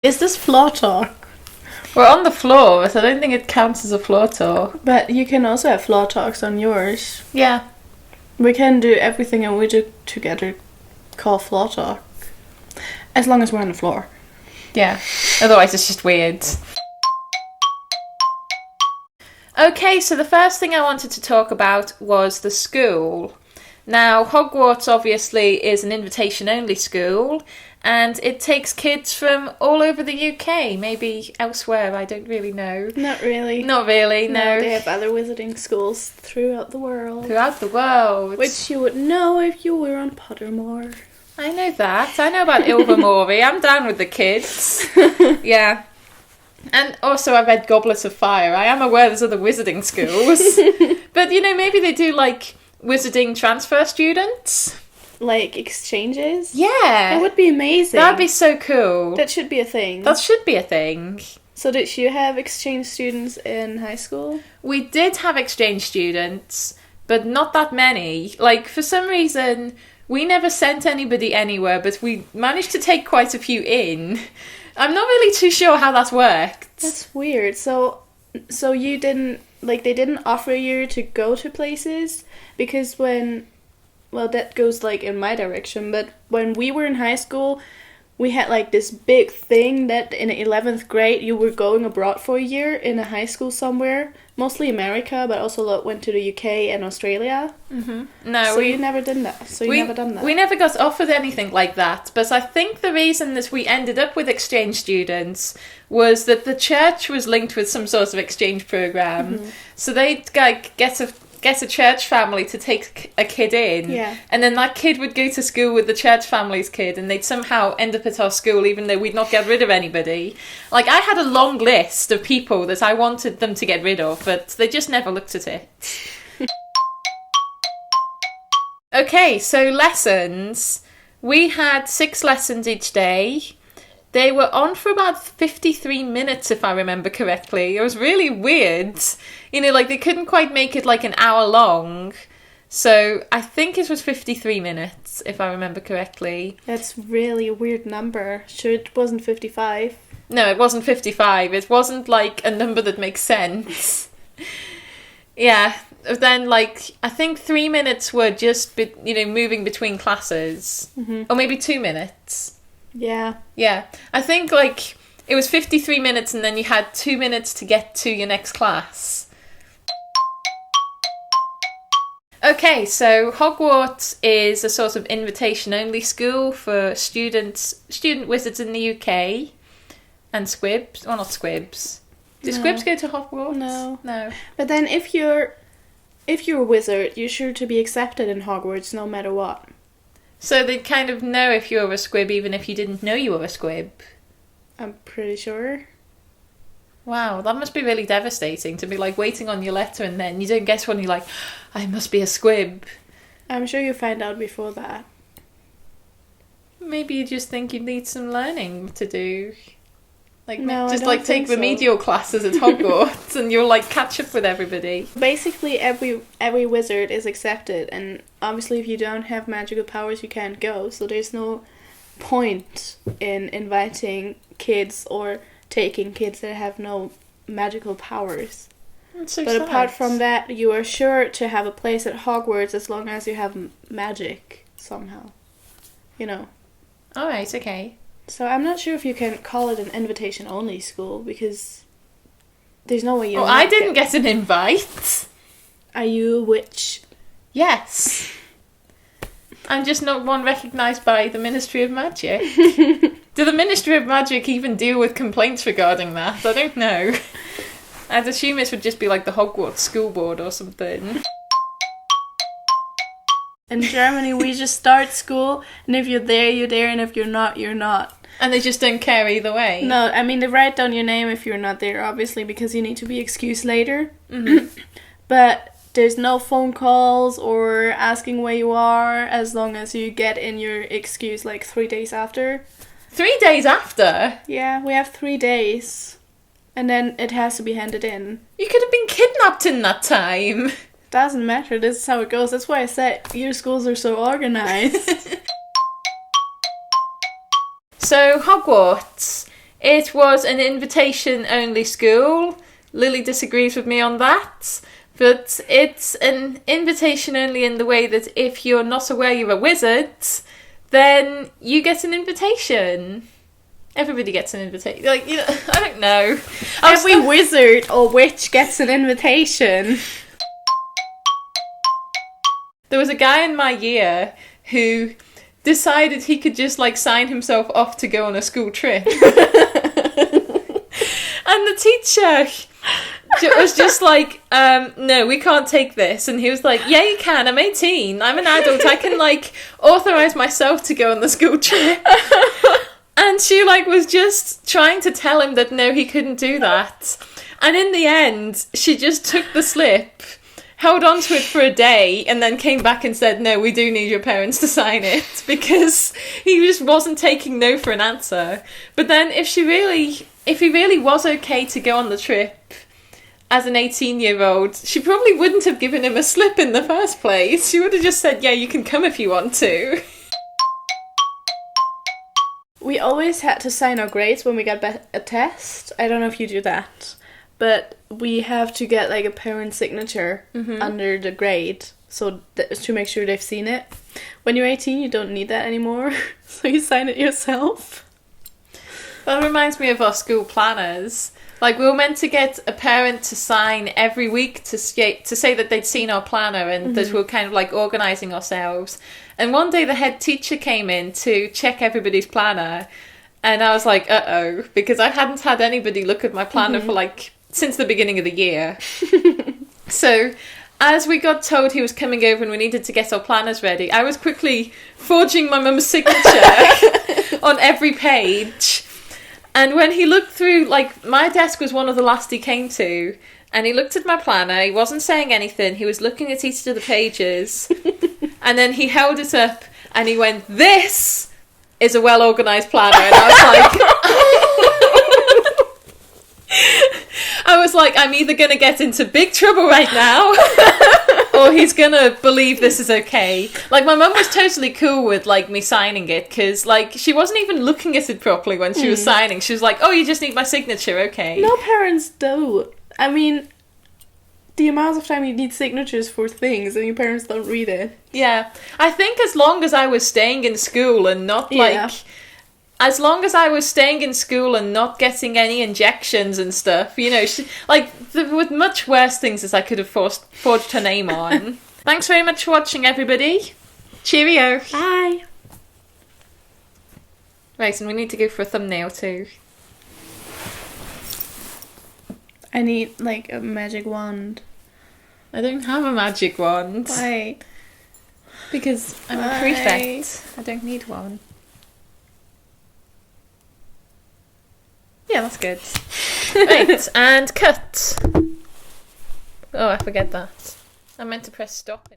Is this floor talk? We're on the floor, so I don't think it counts as a floor talk. But you can also have floor talks on yours. Yeah. We can do everything and we do together call floor talk. As long as we're on the floor. Yeah. Otherwise it's just weird. Okay, so the first thing I wanted to talk about was the school. Now, Hogwarts obviously is an invitation-only school, and it takes kids from all over the UK, maybe elsewhere, I don't really know. Not really. Not really, no. They have other wizarding schools throughout the world. Throughout the world. Which you would know if you were on Pottermore. I know that. I know about Ilvermorny. I'm down with the kids. Yeah. And also I read Goblets of Fire. I am aware there's other wizarding schools. But, you know, maybe they do, like, wizarding transfer students. Like exchanges? Yeah. That would be amazing. That'd be so cool. That should be a thing. That should be a thing. So did you have exchange students in high school? We did have exchange students, but not that many. Like, for some reason, we never sent anybody anywhere, but we managed to take quite a few in. I'm not really too sure how that worked. That's weird. So you didn't, like, they didn't offer you to go to places? Because well, that goes, like, in my direction, but when we were in high school, we had, like, this big thing that in 11th grade you were going abroad for a year in a high school somewhere, mostly America, but also went to the UK and Australia. Mm-hmm. No, so you never did that. So you never done that. We never got offered anything like that, but I think the reason that we ended up with exchange students was that the church was linked with some sort of exchange program. Mm-hmm. So they'd, like, get a church family to take a kid in, and then that kid would go to school with the church family's kid, and they'd somehow end up at our school even though we'd not get rid of anybody. Like, I had a long list of people that I wanted them to get rid of, but they just never looked at it. Okay, so lessons. We had 6 lessons each day. They were on for about 53 minutes, if I remember correctly. It was really weird. You know, like, they couldn't quite make it, like, an hour long. So I think it was 53 minutes, if I remember correctly. That's really a weird number. Sure, it wasn't 55. No, it wasn't 55. It wasn't, like, a number that makes sense. Yeah. Then, like, I think 3 minutes were just, moving between classes. Mm-hmm. Or maybe 2 minutes. Yeah. Yeah. I think, like, it was 53 minutes and then you had 2 minutes to get to your next class. Okay, so Hogwarts is a sort of invitation-only school for student wizards in the UK. And squibs. Well, not squibs. Do squibs go to Hogwarts? No. But then if you're a wizard, you're sure to be accepted in Hogwarts no matter what. So they'd kind of know if you were a squib even if you didn't know you were a squib. I'm pretty sure. Wow, that must be really devastating to be, like, waiting on your letter and then you don't get one, you're like, I must be a squib. I'm sure you find out before that. Maybe you just think you need some learning to do. Like, no, just, I don't like, take remedial classes at Hogwarts and you'll, like, catch up with everybody. Basically, every wizard is accepted, and obviously if you don't have magical powers, you can't go, so there's no point in inviting kids or taking kids that have no magical powers. That's so but sad. Apart from that, you are sure to have a place at Hogwarts as long as you have magic somehow. You know. Alright, okay. So I'm not sure if you can call it an invitation-only school, because there's no way you... Oh, I didn't get an invite. Are you a witch? Yes. I'm just not one recognised by the Ministry of Magic. Do the Ministry of Magic even deal with complaints regarding that? I don't know. I'd assume it would just be like the Hogwarts School Board or something. In Germany, we just start school, and if you're there, and if you're not, you're not. And they just don't care either way? No, I mean, they write down your name if you're not there, obviously, because you need to be excused later. Mm-hmm. But there's no phone calls or asking where you are, as long as you get in your excuse, like, 3 days after. 3 days after? Yeah, we have 3 days. And then it has to be handed in. You could have been kidnapped in that time. Doesn't matter, this is how it goes. That's why I said your schools are so organized. So, Hogwarts It was an invitation-only school. Lily disagrees with me on that. But it's an invitation only in the way that if you're not aware you're a wizard, then you get an invitation. Everybody gets an invitation. Like, you know, I don't know. Every wizard or witch gets an invitation. There was a guy in my year who decided he could just, like, sign himself off to go on a school trip. And the teacher was just like, no, we can't take this. And he was like, yeah, you can. I'm 18. I'm an adult. I can, like, authorise myself to go on the school trip. And she, like, was just trying to tell him that, no, he couldn't do that. And in the end, she just took the slip, held on to it for a day, and then came back and said, no, we do need your parents to sign it, because he just wasn't taking no for an answer. But then if he really was okay to go on the trip as an 18-year-old, she probably wouldn't have given him a slip in the first place. She would have just said, yeah, you can come if you want to. We always had to sign our grades when we got a test. I don't know if you do that. But we have to get, like, a parent signature under the grade, so to make sure they've seen it. When you're 18, you don't need that anymore, so you sign it yourself. That reminds me of our school planners. Like, we were meant to get a parent to sign every week to say that they'd seen our planner and that we were kind of, like, organising ourselves. And one day the head teacher came in to check everybody's planner, and I was like, uh-oh, because I hadn't had anybody look at my planner for, like, since the beginning of the year. So, as we got told he was coming over and we needed to get our planners ready, I was quickly forging my mum's signature on every page. And when he looked through, like, my desk was one of the last he came to, and he looked at my planner, he wasn't saying anything, he was looking at each of the pages, and then he held it up, and he went, this is a well-organised planner, and I was like, I'm either going to get into big trouble right now, or he's going to believe this is okay. Like, my mum was totally cool with, like, me signing it, because, like, she wasn't even looking at it properly when she was signing. She was like, oh, you just need my signature, okay. No parents do. I mean, the amount of time you need signatures for things and your parents don't read it. Yeah. I think as long as I was staying in school and not, like... As long as I was staying in school and not getting any injections and stuff, you know, there were much worse things as I could have forged her name on. Thanks very much for watching, everybody. Cheerio. Bye. Right, and we need to go for a thumbnail too. I need, like, a magic wand. I don't have a magic wand. Why? Because I'm a prefect. I don't need one. Yeah, that's good. Right, and cut. Oh, I forget that. I meant to press stop.